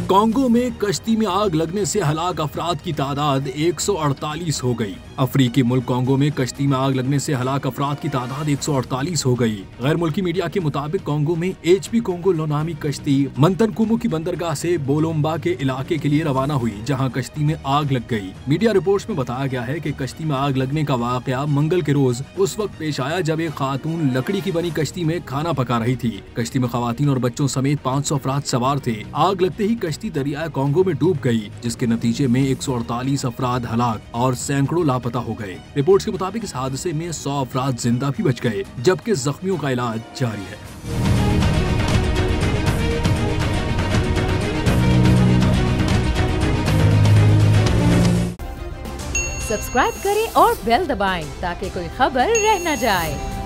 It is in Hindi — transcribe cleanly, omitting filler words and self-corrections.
कॉन्गो में कश्ती में आग लगने से हलाक अफराद की तादाद 148 हो गई। अफ्रीकी मुल्क कॉन्गो में कश्ती में आग लगने से हलाक अफराद की तादाद 148 हो गई। गैर मुल्की मीडिया के मुताबिक कॉन्गो में HP कॉन्गो नामी कश्ती मंतनकुमु की बंदरगाह से बोलोम्बा के इलाके के लिए रवाना हुई, जहां कश्ती में आग लग गई। मीडिया रिपोर्ट्स में बताया गया है कि कश्ती में आग लगने का वाकया मंगल के रोज उस वक्त पेश आया जब एक खातून लकड़ी की बनी कश्ती में खाना पका रही थी। कश्ती में खवातीन और बच्चों समेत 500 अफराद सवार थे। आग लगते ही कश्ती दरियाए कॉन्गो में डूब गई, जिसके नतीजे में 148 अफराद हलाक और सैकड़ों लापता हो गए। रिपोर्ट्स के मुताबिक इस हादसे में 100 अफराद जिंदा भी बच गए, जबकि जख्मियों का इलाज जारी है। सब्सक्राइब करें और बेल दबाएं ताकि कोई खबर रह न जाए।